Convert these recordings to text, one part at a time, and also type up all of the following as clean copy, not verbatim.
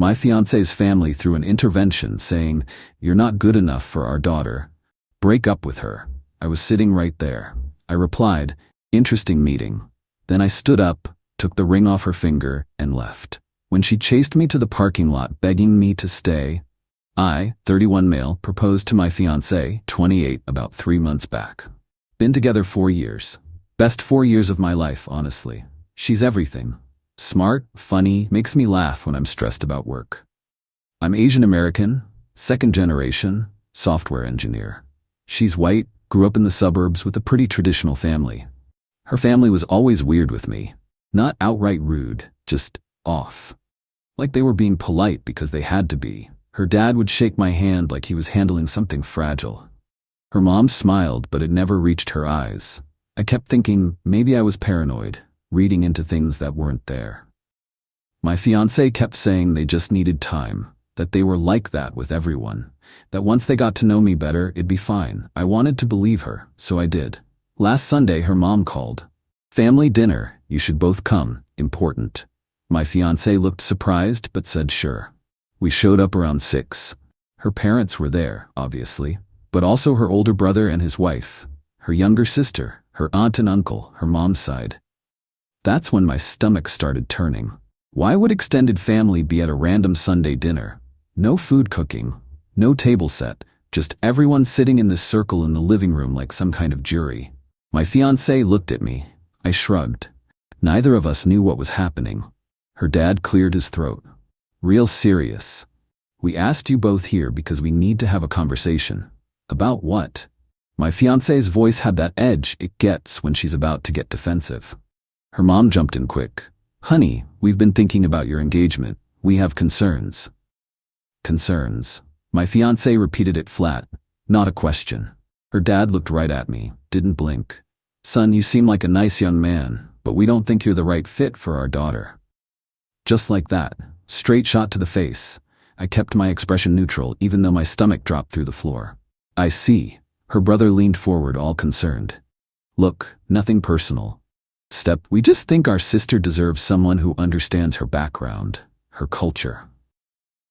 My fiancé's family threw an intervention saying, "You're not good enough for our daughter. Break up with her." I was sitting right there. I replied, "Interesting meeting." Then I stood up, took the ring off her finger, and left. When she chased me to the parking lot begging me to stay, I, 31 male, proposed to my fiancée, 28, about 3 months back. Been together 4 years. Best 4 years of my life, honestly. She's everything. Smart, funny, makes me laugh when I'm stressed about work. I'm Asian American, second generation, software engineer. She's white, grew up in the suburbs with a pretty traditional family. Her family was always weird with me. Not outright rude, just off. Like they were being polite because they had to be. Her dad would shake my hand like he was handling something fragile. Her mom smiled, but it never reached her eyes. I kept thinking maybe I was paranoid, reading into things that weren't there. My fiancé kept saying they just needed time, that they were like that with everyone, that once they got to know me better, it'd be fine. I wanted to believe her, so I did. Last Sunday, her mom called. "Family dinner, you should both come, important." My fiancé looked surprised but said sure. We showed up around 6. Her parents were there, obviously, but also her older brother and his wife, her younger sister, her aunt and uncle, her mom's side. That's when my stomach started turning. Why would extended family be at a random Sunday dinner? No food cooking, no table set, just everyone sitting in this circle in the living room like some kind of jury. My fiancé looked at me. I shrugged. Neither of us knew what was happening. Her dad cleared his throat. "Real serious. We asked you both here because we need to have a conversation." "About what?" My fiancé's voice had that edge it gets when she's about to get defensive. Her mom jumped in quick. "Honey, we've been thinking about your engagement. We have concerns." Concerns. My fiancé repeated it flat, not a question. Her dad looked right at me, didn't blink. "Son, you seem like a nice young man, but we don't think you're the right fit for our daughter." Just like that, straight shot to the face. I kept my expression neutral even though my stomach dropped through the floor. "I see." Her brother leaned forward, all concerned. "Look, nothing personal. We just think our sister deserves someone who understands her background, her culture.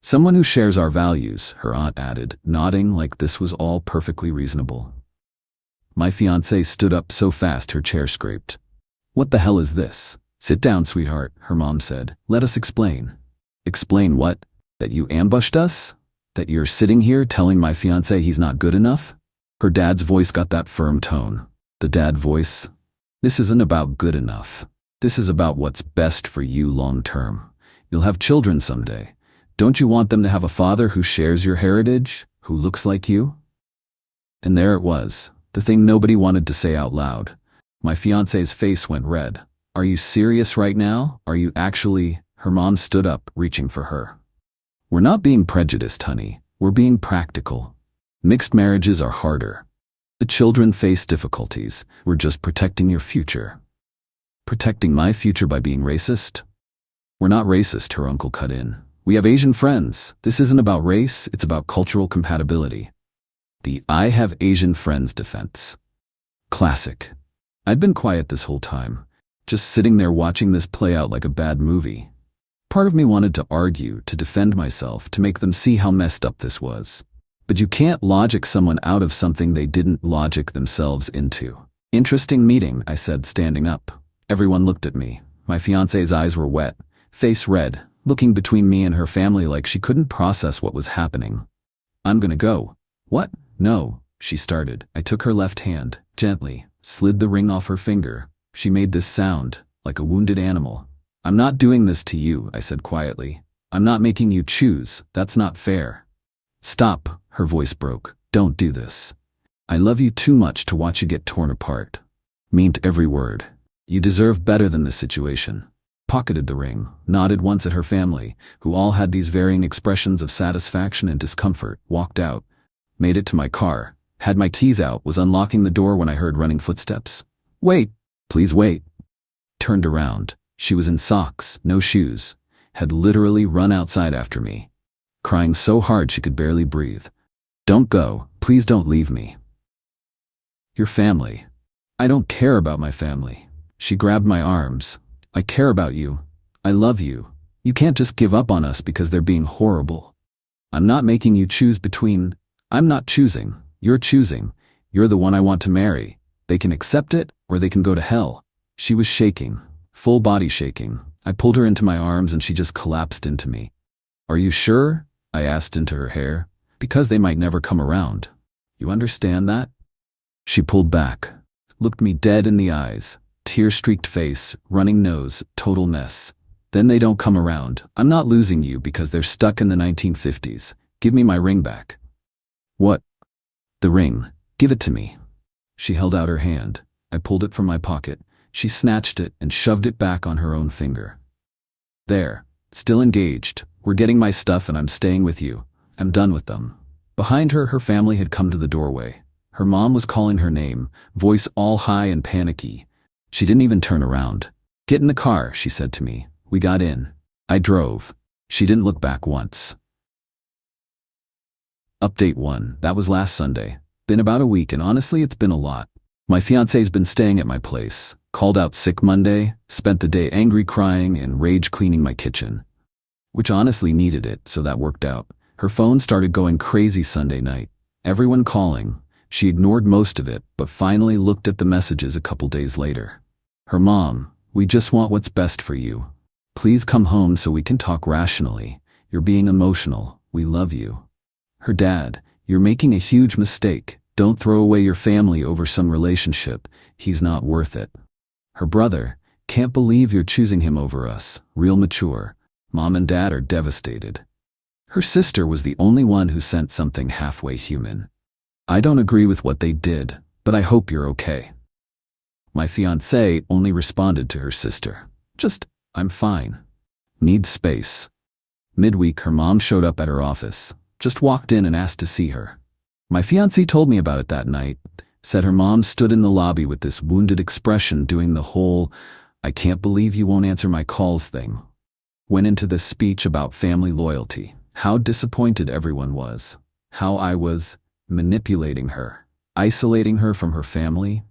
Someone who shares our values," her aunt added, nodding like this was all perfectly reasonable. My fiancé stood up so fast her chair scraped. "What the hell is this?" "Sit down, sweetheart," her mom said. "Let us explain." "Explain what? That you ambushed us? That you're sitting here telling my fiancé he's not good enough?" Her dad's voice got that firm tone. The dad voice. "This isn't about good enough. This is about what's best for you long term. You'll have children someday. Don't you want them to have a father who shares your heritage, who looks like you?" And there it was, the thing nobody wanted to say out loud. My fiancé's face went red. "Are you serious right now? Are you actually?" Her mom stood up, reaching for her. "We're not being prejudiced, honey. We're being practical. Mixed marriages are harder. The children face difficulties. We're just protecting your future." "Protecting my future by being racist?" "We're not racist," her uncle cut in. "We have Asian friends. This isn't about race, it's about cultural compatibility." The "I have Asian friends" defense. Classic. I'd been quiet this whole time, just sitting there watching this play out like a bad movie. Part of me wanted to argue, to defend myself, to make them see how messed up this was. But you can't logic someone out of something they didn't logic themselves into. "Interesting meeting," I said, standing up. Everyone looked at me. My fiancé's eyes were wet, face red, looking between me and her family like she couldn't process what was happening. "I'm gonna go." "What?" "No," she started. I took her left hand, gently, slid the ring off her finger. She made this sound, like a wounded animal. "I'm not doing this to you," I said quietly. "I'm not making you choose. That's not fair." "Stop," her voice broke. "Don't do this. I love you too much to watch you get torn apart." Meant every word. "You deserve better than this situation." Pocketed the ring, nodded once at her family, who all had these varying expressions of satisfaction and discomfort, walked out. Made it to my car, had my keys out, was unlocking the door when I heard running footsteps. "Wait, please wait." Turned around. She was in socks, no shoes, had literally run outside after me, crying so hard she could barely breathe. "Don't go, please don't leave me." "Your family." "I don't care about my family." She grabbed my arms. "I care about you. I love you. You can't just give up on us because they're being horrible. I'm not making you choose between. I'm not choosing. You're choosing. You're the one I want to marry. They can accept it or they can go to hell. She was shaking, full body shaking. I pulled her into my arms and she just collapsed into me. Are you sure? I asked into her hair. Because they might never come around. You understand that? She pulled back, looked me dead in the eyes, tear-streaked face, running nose, total mess. Then they don't come around. I'm not losing you because they're stuck in the 1950s. Give me my ring back. What? The ring. Give it to me. She held out her hand. I pulled it from my pocket. She snatched it and shoved it back on her own finger. There. Still engaged. We're getting my stuff and I'm staying with you. I'm done with them. Behind her, her family had come to the doorway. Her mom was calling her name, voice all high and panicky. She didn't even turn around. Get in the car, she said to me. We got in. I drove. She didn't look back once. Update 1. That was last Sunday. Been about a week and honestly it's been a lot. My fiancé's been staying at my place. Called out sick Monday, spent the day angry crying and rage cleaning my kitchen. Which honestly needed it, so that worked out. Her phone started going crazy Sunday night. Everyone calling. She ignored most of it, but finally looked at the messages a couple days later. Her mom, we just want what's best for you. Please come home so we can talk rationally. You're being emotional. We love you. Her dad, you're making a huge mistake. Don't throw away your family over some relationship. He's not worth it. Her brother, can't believe you're choosing him over us. Real mature. Mom and dad are devastated. Her sister was the only one who sent something halfway human. I don't agree with what they did, but I hope you're okay. My fiancée only responded to her sister. Just, I'm fine. Need space. Midweek, her mom showed up at her office. Just walked in and asked to see her. My fiancé told me about it that night. Said her mom stood in the lobby with this wounded expression doing the whole, I can't believe you won't answer my calls thing. Went into this speech about family loyalty. How disappointed everyone was. How I was manipulating her. Isolating her from her family.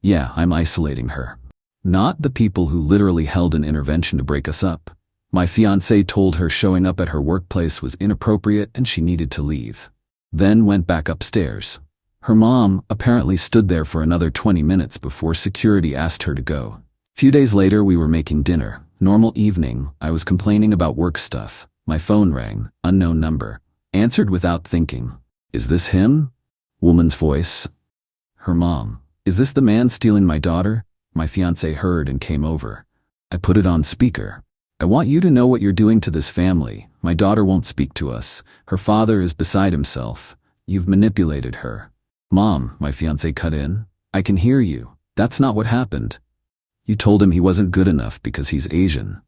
Yeah, I'm isolating her. Not the people who literally held an intervention to break us up. My fiancé told her showing up at her workplace was inappropriate and she needed to leave. Then went back upstairs. Her mom apparently stood there for another 20 minutes before security asked her to go. Few days later, we were making dinner. Normal evening, I was complaining about work stuff. My phone rang, unknown number. Answered without thinking. Is this him? Woman's voice. Her mom. Is this the man stealing my daughter? My fiancé heard and came over. I put it on speaker. I want you to know what you're doing to this family. My daughter won't speak to us. Her father is beside himself. You've manipulated her. Mom, my fiancé cut in. I can hear you. That's not what happened. You told him he wasn't good enough because he's Asian.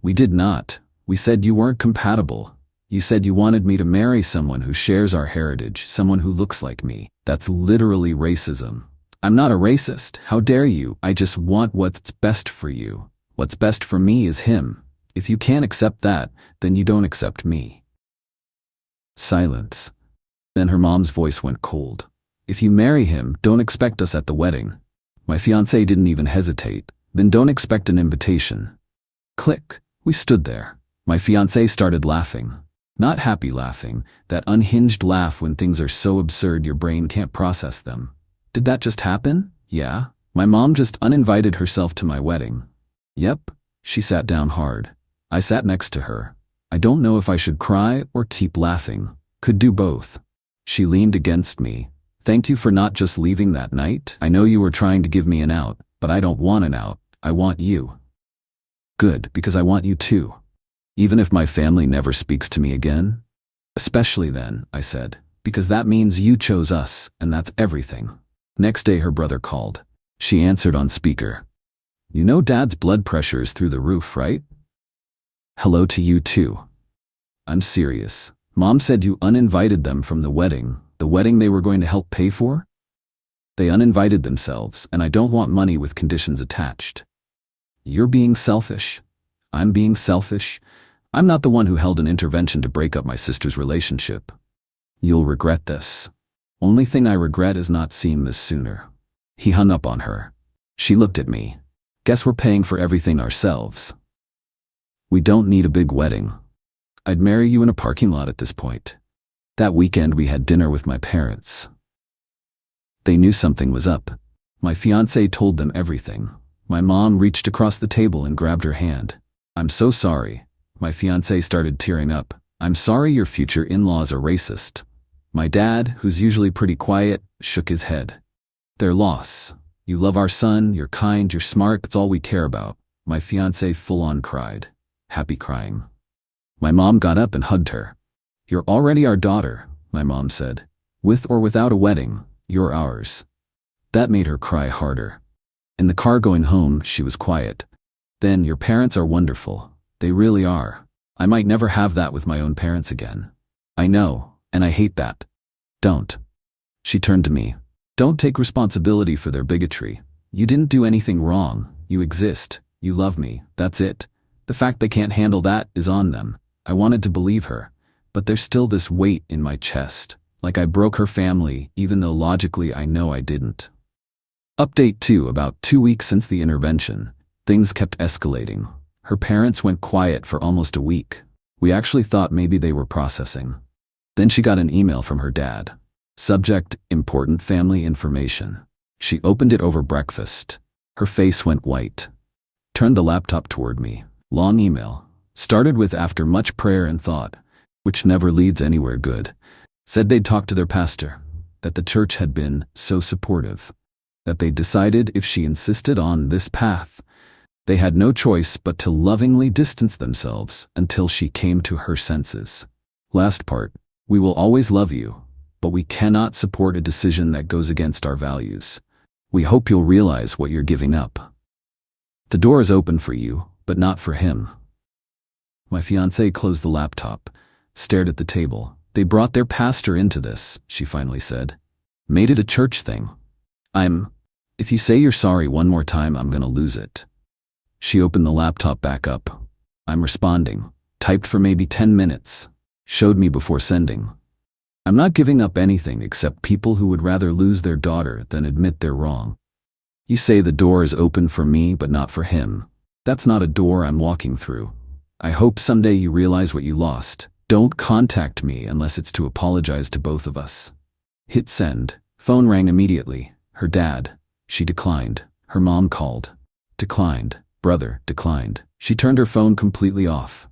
We did not. We said you weren't compatible. You said you wanted me to marry someone who shares our heritage, someone who looks like me. That's literally racism. I'm not a racist. How dare you? I just want what's best for you. What's best for me is him. If you can't accept that, then you don't accept me. Silence. Then her mom's voice went cold. If you marry him, don't expect us at the wedding. My fiancé didn't even hesitate. Then don't expect an invitation. Click. We stood there. My fiancé started laughing. Not happy laughing, that unhinged laugh when things are so absurd your brain can't process them. Did that just happen? Yeah. My mom just uninvited herself to my wedding. Yep. She sat down hard. I sat next to her. I don't know if I should cry or keep laughing. Could do both. She leaned against me. Thank you for not just leaving that night. I know you were trying to give me an out, but I don't want an out. I want you. Good, because I want you too. Even if my family never speaks to me again? Especially then, I said, because that means you chose us, and that's everything. Next day her brother called. She answered on speaker. You know Dad's blood pressure is through the roof, right? Hello to you too. I'm serious. Mom said you uninvited them from the wedding they were going to help pay for? They uninvited themselves, and I don't want money with conditions attached. You're being selfish. I'm being selfish. I'm not the one who held an intervention to break up my sister's relationship. You'll regret this. Only thing I regret is not seeing this sooner. He hung up on her. She looked at me. Guess we're paying for everything ourselves. We don't need a big wedding. I'd marry you in a parking lot at this point. That weekend we had dinner with my parents. They knew something was up. My fiancé told them everything. My mom reached across the table and grabbed her hand. I'm so sorry. My fiancé started tearing up. I'm sorry your future in-laws are racist. My dad, who's usually pretty quiet, shook his head. Their loss. You love our son, you're kind, you're smart, that's all we care about. My fiancé full-on cried. Happy crying. My mom got up and hugged her. You're already our daughter, my mom said. With or without a wedding, you're ours. That made her cry harder. In the car going home, she was quiet. Then, your parents are wonderful. They really are. I might never have that with my own parents again. I know, and I hate that. Don't. She turned to me. Don't take responsibility for their bigotry. You didn't do anything wrong. You exist. You love me. That's it. The fact they can't handle that is on them. I wanted to believe her, but there's still this weight in my chest, like I broke her family, even though logically I know I didn't. Update 2. About 2 weeks since the intervention, things kept escalating. Her parents went quiet for almost a week. We actually thought maybe they were processing. Then she got an email from her dad. Subject, important family information. She opened it over breakfast. Her face went white. Turned the laptop toward me. Long email. Started with after much prayer and thought, which never leads anywhere good. Said they'd talked to their pastor, that the church had been so supportive, that they decided if she insisted on this path, they had no choice but to lovingly distance themselves until she came to her senses. Last part, we will always love you, but we cannot support a decision that goes against our values. We hope you'll realize what you're giving up. The door is open for you, but not for him. My fiancé closed the laptop, stared at the table. They brought their pastor into this, she finally said. Made it a church thing. If you say you're sorry one more time, I'm gonna lose it. She opened the laptop back up. I'm responding. Typed for maybe 10 minutes. Showed me before sending. I'm not giving up anything except people who would rather lose their daughter than admit they're wrong. You say the door is open for me but not for him. That's not a door I'm walking through. I hope someday you realize what you lost. Don't contact me unless it's to apologize to both of us. Hit send. Phone rang immediately. Her dad. She declined. Her mom called. Declined. Brother, declined. She turned her phone completely off.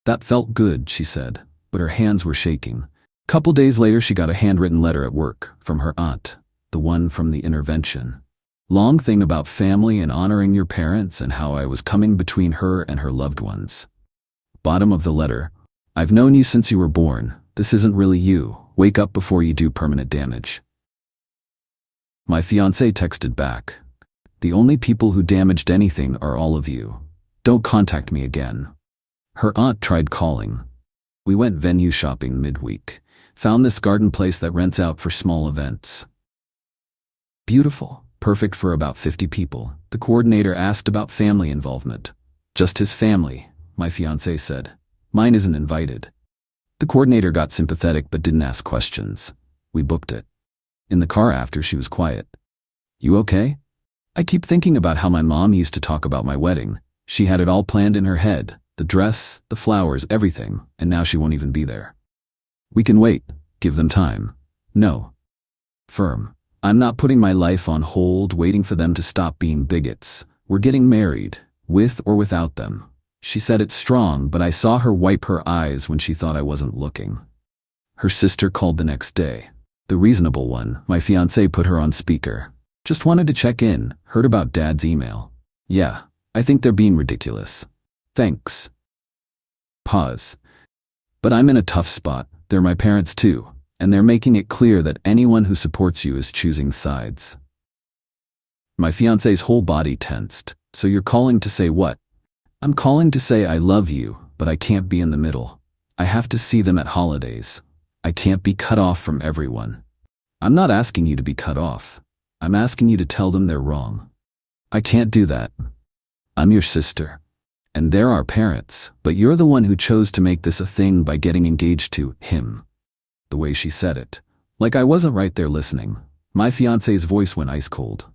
That felt good, she said, but her hands were shaking. Couple days later, she got a handwritten letter at work from her aunt, the one from the intervention. Long thing about family and honoring your parents and how I was coming between her and her loved ones. Bottom of the letter, I've known you since you were born. This isn't really you. Wake up before you do permanent damage. My fiancé texted back. The only people who damaged anything are all of you. Don't contact me again. Her aunt tried calling. We went venue shopping midweek. Found this garden place that rents out for small events. Beautiful. Perfect for about 50 people. The coordinator asked about family involvement. Just his family, my fiancé said. Mine isn't invited. The coordinator got sympathetic but didn't ask questions. We booked it. In the car after, she was quiet. You okay? I keep thinking about how my mom used to talk about my wedding. She had it all planned in her head. The dress, the flowers, everything, and now she won't even be there. We can wait. Give them time. No. Firm. I'm not putting my life on hold waiting for them to stop being bigots. We're getting married, with or without them. She said it strong, but I saw her wipe her eyes when she thought I wasn't looking. Her sister called the next day. The reasonable one, my fiancé put her on speaker. Just wanted to check in, heard about Dad's email. Yeah, I think they're being ridiculous. Thanks. Pause. But I'm in a tough spot. They're my parents too, and they're making it clear that anyone who supports you is choosing sides. My fiancé's whole body tensed. So you're calling to say what? I'm calling to say I love you, but I can't be in the middle. I have to see them at holidays. I can't be cut off from everyone. I'm not asking you to be cut off. I'm asking you to tell them they're wrong. I can't do that. I'm your sister. And they're our parents, but you're the one who chose to make this a thing by getting engaged to him. The way she said it. Like I wasn't right there listening. My fiancé's voice went ice cold.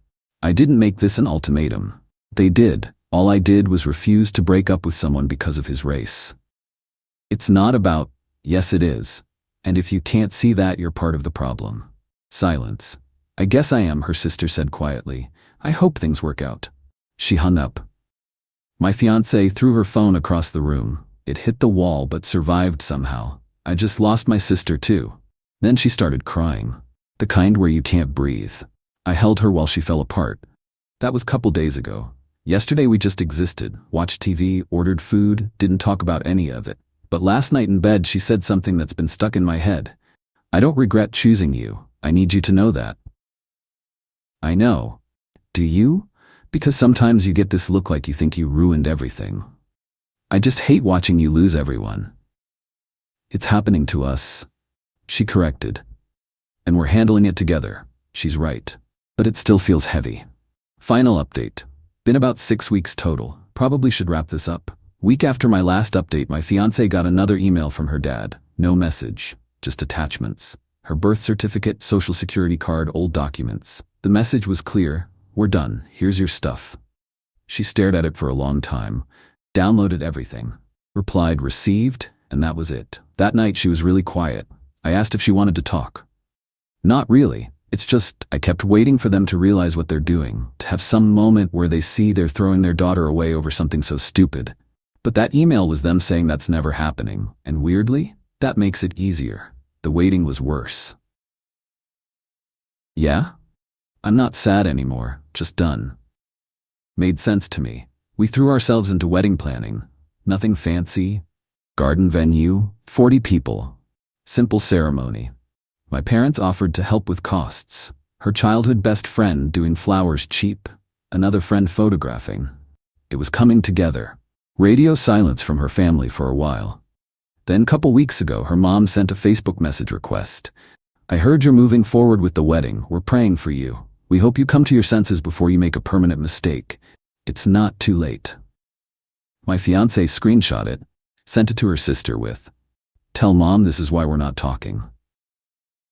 I didn't make this an ultimatum. They did, All I did was refuse to break up with someone because of his race. It's not about, yes it is, and if you can't see that, you're part of the problem. Silence. I guess I am, her sister said quietly. I hope things work out. She hung up. My fiancée threw her phone across the room. It hit the wall but survived somehow. I just lost my sister too. Then she started crying. The kind where you can't breathe. I held her while she fell apart. That was a couple days ago. Yesterday we just existed, watched TV, ordered food, didn't talk about any of it. But last night in bed she said something that's been stuck in my head. I don't regret choosing you. I need you to know that. I know. Do you? Because sometimes you get this look like you think you ruined everything. I just hate watching you lose everyone. It's happening to us. She corrected. And we're handling it together. She's right. But it still feels heavy. Final update. Been about 6 weeks total. Probably should wrap this up. Week after my last update, my fiancée got another email from her dad. No message. Just attachments. Her birth certificate, social security card, old documents. The message was clear. We're done. Here's your stuff. She stared at it for a long time. Downloaded everything. Replied, received, and that was it. That night she was really quiet. I asked if she wanted to talk. Not really. It's just, I kept waiting for them to realize what they're doing, to have some moment where they see they're throwing their daughter away over something so stupid. But that email was them saying that's never happening, and weirdly, that makes it easier. The waiting was worse. Yeah? I'm not sad anymore, just done. Made sense to me. We threw ourselves into wedding planning. Nothing fancy. Garden venue, 40 people. Simple ceremony. My parents offered to help with costs. Her childhood best friend doing flowers cheap. Another friend photographing. It was coming together. Radio silence from her family for a while. Then a couple weeks ago, her mom sent a Facebook message request. I heard you're moving forward with the wedding. We're praying for you. We hope you come to your senses before you make a permanent mistake. It's not too late. My fiancée screenshot it, sent it to her sister with, tell mom this is why we're not talking.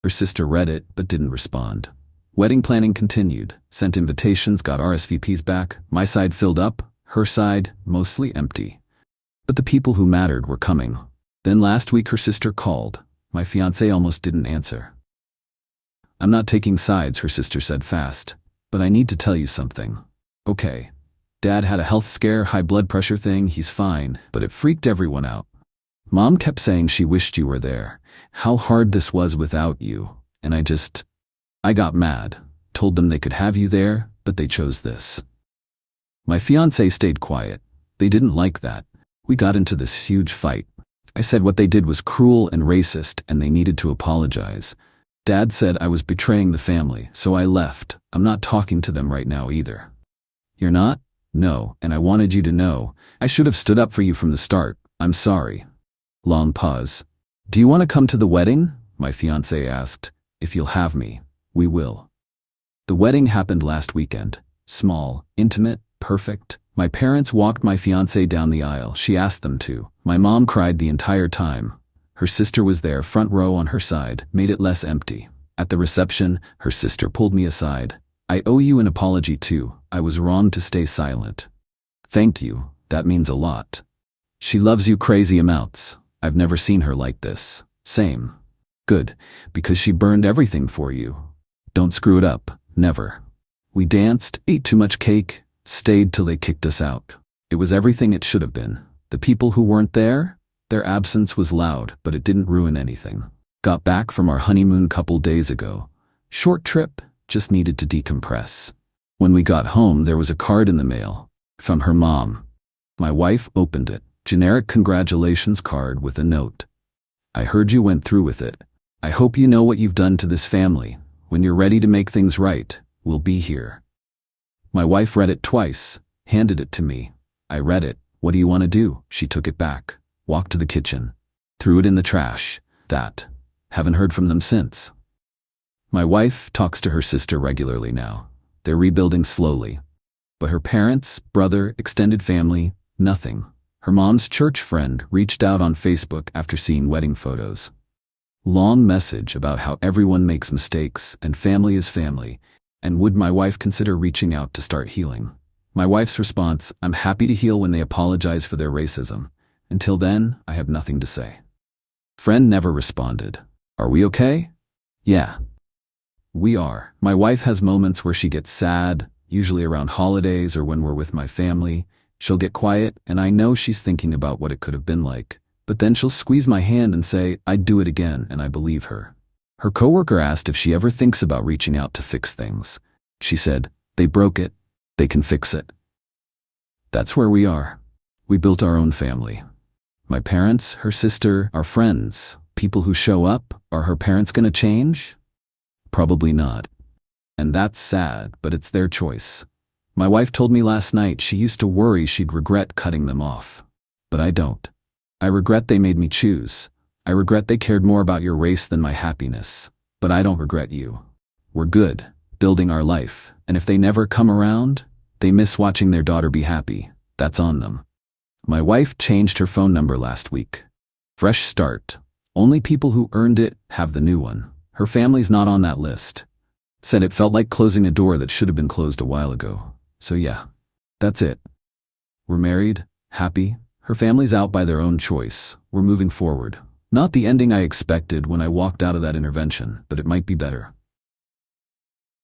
Her sister read it, but didn't respond. Wedding planning continued, sent invitations, got RSVPs back. My side filled up, her side mostly empty. But the people who mattered were coming. Then last week her sister called. My fiancé almost didn't answer. I'm not taking sides, her sister said fast, but I need to tell you something. Okay. Dad had a health scare, high blood pressure thing, he's fine, but it freaked everyone out. Mom kept saying she wished you were there, how hard this was without you, and I got mad, told them they could have you there, but they chose this. My fiancé stayed quiet. They didn't like that. We got into this huge fight. I said what they did was cruel and racist and they needed to apologize. Dad said I was betraying the family, so I left. I'm not talking to them right now either. You're not? No, and I wanted you to know. I should have stood up for you from the start. I'm sorry. Long pause. Do you want to come to the wedding? My fiancé asked. If you'll have me, we will. The wedding happened last weekend. Small, intimate, perfect. My parents walked my fiancé down the aisle. She asked them to. My mom cried the entire time. Her sister was there, front row on her side, made it less empty. At the reception, her sister pulled me aside. I owe you an apology too. I was wrong to stay silent. Thank you. That means a lot. She loves you crazy amounts. I've never seen her like this. Same. Good, because she burned everything for you. Don't screw it up. Never. We danced, ate too much cake, stayed till they kicked us out. It was everything it should have been. The people who weren't there, their absence was loud, but it didn't ruin anything. Got back from our honeymoon couple days ago. Short trip, just needed to decompress. When we got home, there was a card in the mail. From her mom. My wife opened it. Generic congratulations card with a note. I heard you went through with it. I hope you know what you've done to this family. When you're ready to make things right, we'll be here. My wife read it twice, handed it to me. I read it. What do you want to do? She took it back, walked to the kitchen, threw it in the trash. Haven't heard from them since. My wife talks to her sister regularly now. They're rebuilding slowly. But her parents, brother, extended family, nothing. Her mom's church friend reached out on Facebook after seeing wedding photos. Long message about how everyone makes mistakes and family is family, and would my wife consider reaching out to start healing? My wife's response, I'm happy to heal when they apologize for their racism. Until then, I have nothing to say. Friend never responded. Are we okay? Yeah. We are. My wife has moments where she gets sad, usually around holidays or when we're with my family. She'll get quiet, and I know she's thinking about what it could have been like. But then she'll squeeze my hand and say, I'd do it again, and I believe her. Her coworker asked if she ever thinks about reaching out to fix things. She said, they broke it. They can fix it. That's where we are. We built our own family. My parents, her sister, our friends, people who show up. Are her parents going to change? Probably not. And that's sad, but it's their choice. My wife told me last night she used to worry she'd regret cutting them off. But I don't. I regret they made me choose. I regret they cared more about your race than my happiness. But I don't regret you. We're good, building our life, and if they never come around, they miss watching their daughter be happy. That's on them. My wife changed her phone number last week. Fresh start. Only people who earned it have the new one. Her family's not on that list. Said it felt like closing a door that should have been closed a while ago. So yeah, that's it. We're married, happy. Her family's out by their own choice. We're moving forward. Not the ending I expected when I walked out of that intervention, but it might be better.